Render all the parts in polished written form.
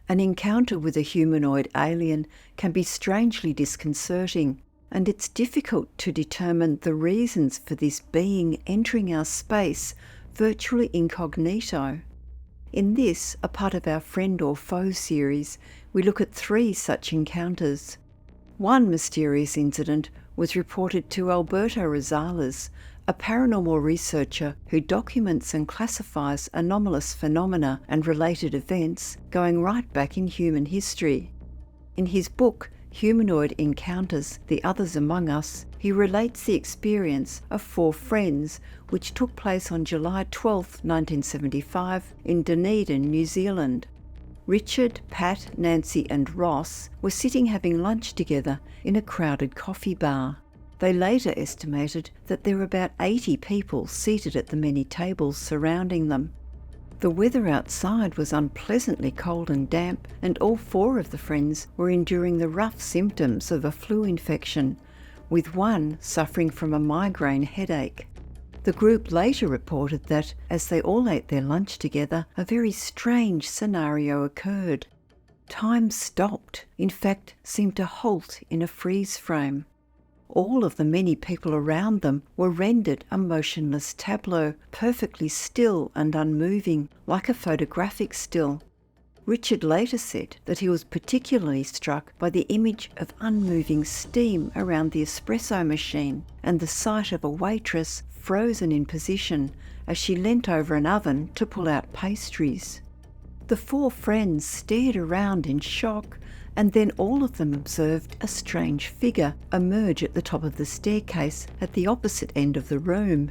An encounter with a humanoid alien can be strangely disconcerting, and it's difficult to determine the reasons for this being entering our space virtually incognito. In this, a part of our Friend or Foe series, we look at 3 such encounters. One mysterious incident was reported to Alberto Rosales, a paranormal researcher who documents and classifies anomalous phenomena and related events going right back in human history. In his book, Humanoid Encounters, The Others Among Us, he relates the experience of 4 friends which took place on July 12, 1975 in Dunedin, New Zealand. Richard, Pat, Nancy and Ross were sitting having lunch together in a crowded coffee bar. They later estimated that there were about 80 people seated at the many tables surrounding them. The weather outside was unpleasantly cold and damp, and all 4 of the friends were enduring the rough symptoms of a flu infection, with one suffering from a migraine headache. The group later reported that, as they all ate their lunch together, a very strange scenario occurred. Time stopped, in fact, seemed to halt in a freeze frame. All of the many people around them were rendered a motionless tableau, perfectly still and unmoving, like a photographic still. Richard later said that he was particularly struck by the image of unmoving steam around the espresso machine and the sight of a waitress frozen in position as she leant over an oven to pull out pastries. The 4 friends stared around in shock, and then all of them observed a strange figure emerge at the top of the staircase at the opposite end of the room.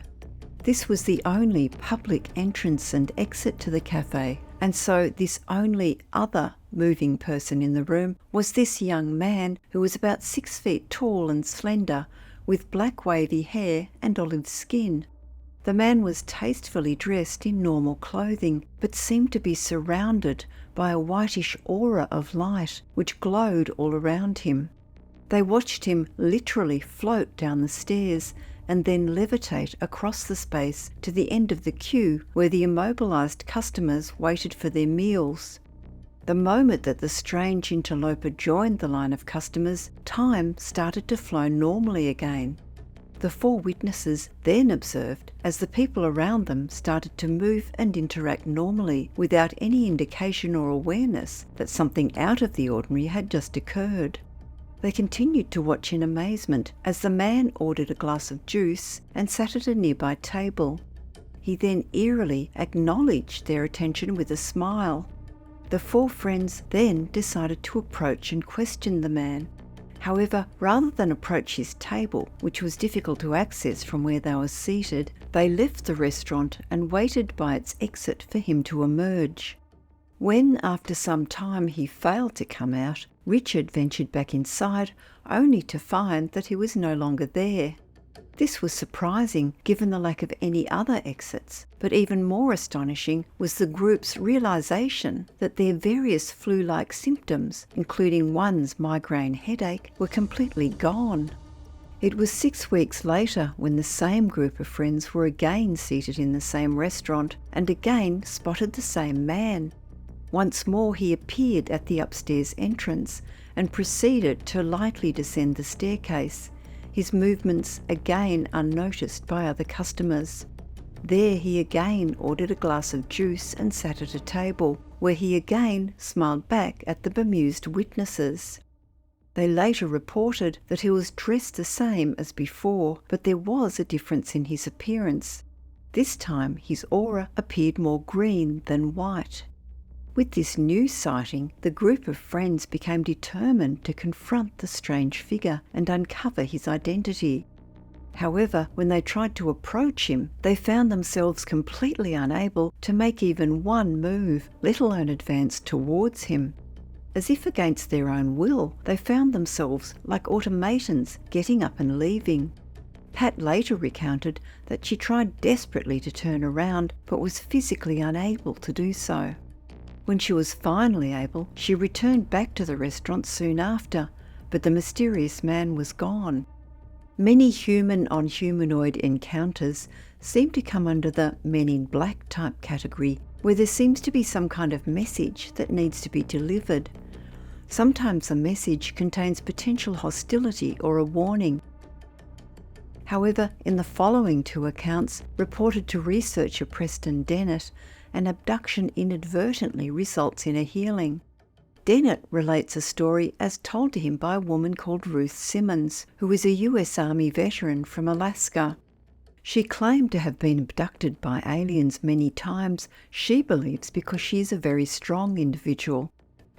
This was the only public entrance and exit to the cafe, and so this only other moving person in the room was this young man who was about 6 feet tall and slender, with black wavy hair and olive skin. The man was tastefully dressed in normal clothing, but seemed to be surrounded by a whitish aura of light which glowed all around him. They watched him literally float down the stairs and then levitate across the space to the end of the queue where the immobilized customers waited for their meals. The moment that the strange interloper joined the line of customers, time started to flow normally again. The 4 witnesses then observed as the people around them started to move and interact normally without any indication or awareness that something out of the ordinary had just occurred. They continued to watch in amazement as the man ordered a glass of juice and sat at a nearby table. He then eerily acknowledged their attention with a smile. The 4 friends then decided to approach and question the man. However, rather than approach his table, which was difficult to access from where they were seated, they left the restaurant and waited by its exit for him to emerge. When, after some time, he failed to come out, Richard ventured back inside, only to find that he was no longer there. This was surprising, given the lack of any other exits, but even more astonishing was the group's realisation that their various flu-like symptoms, including one's migraine headache, were completely gone. It was 6 weeks later when the same group of friends were again seated in the same restaurant and again spotted the same man. Once more he appeared at the upstairs entrance and proceeded to lightly descend the staircase, his movements again unnoticed by other customers. There he again ordered a glass of juice and sat at a table, where he again smiled back at the bemused witnesses. They later reported that he was dressed the same as before, but there was a difference in his appearance. This time his aura appeared more green than white. With this new sighting, the group of friends became determined to confront the strange figure and uncover his identity. However, when they tried to approach him, they found themselves completely unable to make even one move, let alone advance towards him. As if against their own will, they found themselves like automatons getting up and leaving. Pat later recounted that she tried desperately to turn around, but was physically unable to do so. When she was finally able, she returned back to the restaurant soon after, but the mysterious man was gone. Many human-on-humanoid encounters seem to come under the Men in Black type category, where there seems to be some kind of message that needs to be delivered. Sometimes the message contains potential hostility or a warning. However, in the following two accounts, reported to researcher Preston Dennett, an abduction inadvertently results in a healing. Dennett relates a story as told to him by a woman called Ruth Simmons, who is a US Army veteran from Alaska. She claimed to have been abducted by aliens many times, she believes, because she is a very strong individual.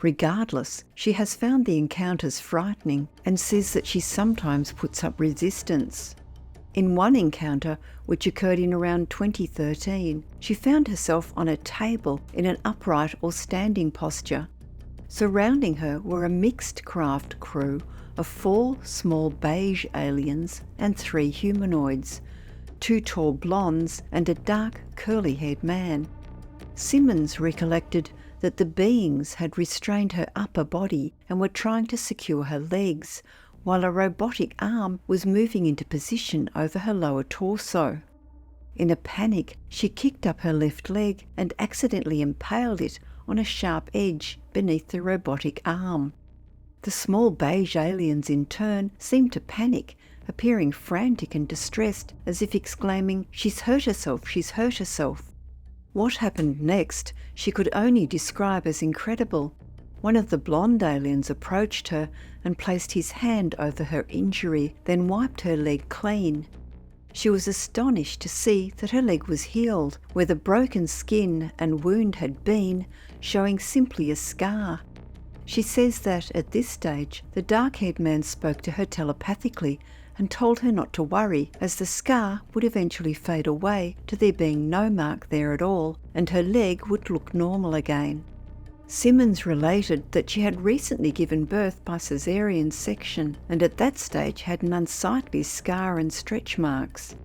Regardless, she has found the encounters frightening and says that she sometimes puts up resistance. In one encounter, which occurred in around 2013, she found herself on a table in an upright or standing posture. Surrounding her were a mixed craft crew of 4 small beige aliens and 3 humanoids, 2 tall blondes and a dark curly-haired man. Simmons recollected that the beings had restrained her upper body and were trying to secure her legs, while a robotic arm was moving into position over her lower torso. In a panic, she kicked up her left leg and accidentally impaled it on a sharp edge beneath the robotic arm. The small beige aliens in turn seemed to panic, appearing frantic and distressed, as if exclaiming, "She's hurt herself, she's hurt herself." What happened next she could only describe as incredible. One of the blonde aliens approached her and placed his hand over her injury, then wiped her leg clean. She was astonished to see that her leg was healed, where the broken skin and wound had been, showing simply a scar. She says that, at this stage, the dark-haired man spoke to her telepathically and told her not to worry, as the scar would eventually fade away to there being no mark there at all, and her leg would look normal again. Simmons related that she had recently given birth by caesarean section, and at that stage had an unsightly scar and stretch marks.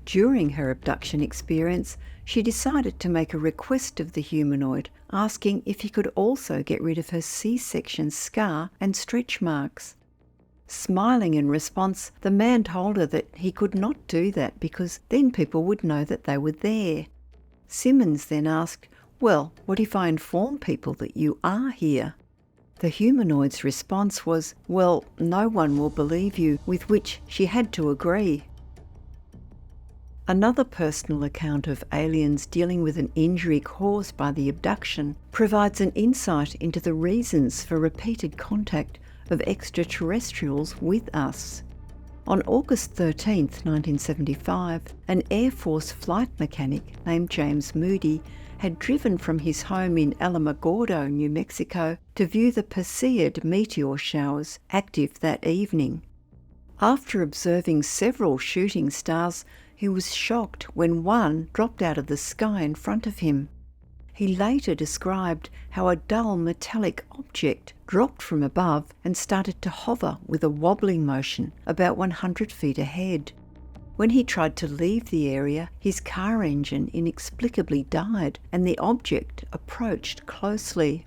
During her abduction experience, she decided to make a request of the humanoid, asking if he could also get rid of her C-section scar and stretch marks. Smiling in response, the man told her that he could not do that because then people would know that they were there. Simmons then asked, "Well, what if I inform people that you are here?" The humanoid's response was, "Well, no one will believe you," with which she had to agree. Another personal account of aliens dealing with an injury caused by the abduction provides an insight into the reasons for repeated contact of extraterrestrials with us. On August 13, 1975, an Air Force flight mechanic named James Moody had driven from his home in Alamogordo, New Mexico, to view the Perseid meteor showers active that evening. After observing several shooting stars, he was shocked when one dropped out of the sky in front of him. He later described how a dull metallic object dropped from above and started to hover with a wobbling motion about 100 feet ahead. When he tried to leave the area, his car engine inexplicably died and the object approached closely.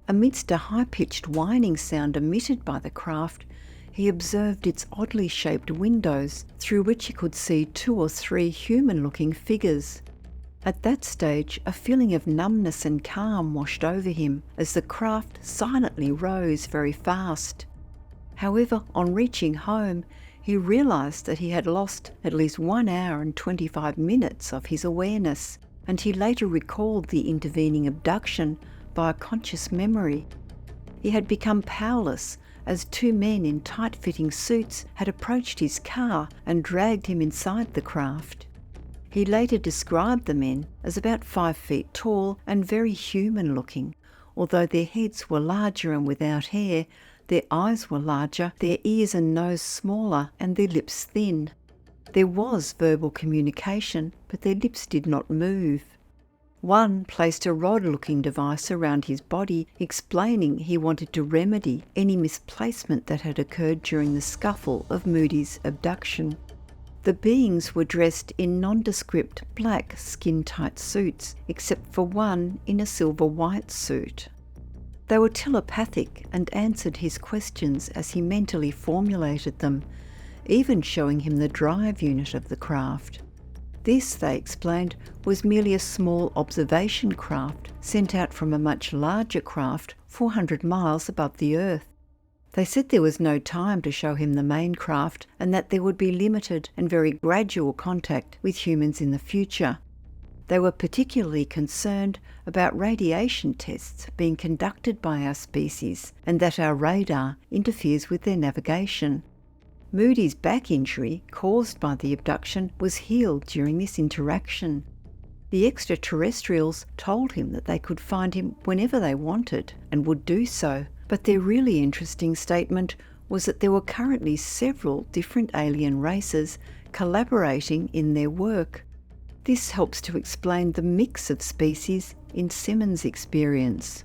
Amidst a high-pitched whining sound emitted by the craft, he observed its oddly shaped windows, through which he could see 2 or 3 human-looking figures. At that stage, a feeling of numbness and calm washed over him as the craft silently rose very fast. However, on reaching home, he realised that he had lost at least 1 hour and 25 minutes of his awareness, and he later recalled the intervening abduction by a conscious memory. He had become powerless as 2 men in tight-fitting suits had approached his car and dragged him inside the craft. He later described the men as about 5 feet tall and very human-looking. Although their heads were larger and without hair, their eyes were larger, their ears and nose smaller, and their lips thin. There was verbal communication, but their lips did not move. One placed a rod-looking device around his body, explaining he wanted to remedy any misplacement that had occurred during the scuffle of Moody's abduction. The beings were dressed in nondescript black skin-tight suits, except for one in a silver-white suit. They were telepathic and answered his questions as he mentally formulated them. even showing him the drive unit of the craft. This, they explained, was merely a small observation craft sent out from a much larger craft 400 miles above the Earth. They said there was no time to show him the main craft and that there would be limited and very gradual contact with humans in the future. They were particularly concerned about radiation tests being conducted by our species and that our radar interferes with their navigation. Moody's back injury caused by the abduction was healed during this interaction. The extraterrestrials told him that they could find him whenever they wanted and would do so, but their really interesting statement was that there were currently several different alien races collaborating in their work. This helps to explain the mix of species in Simmons' experience.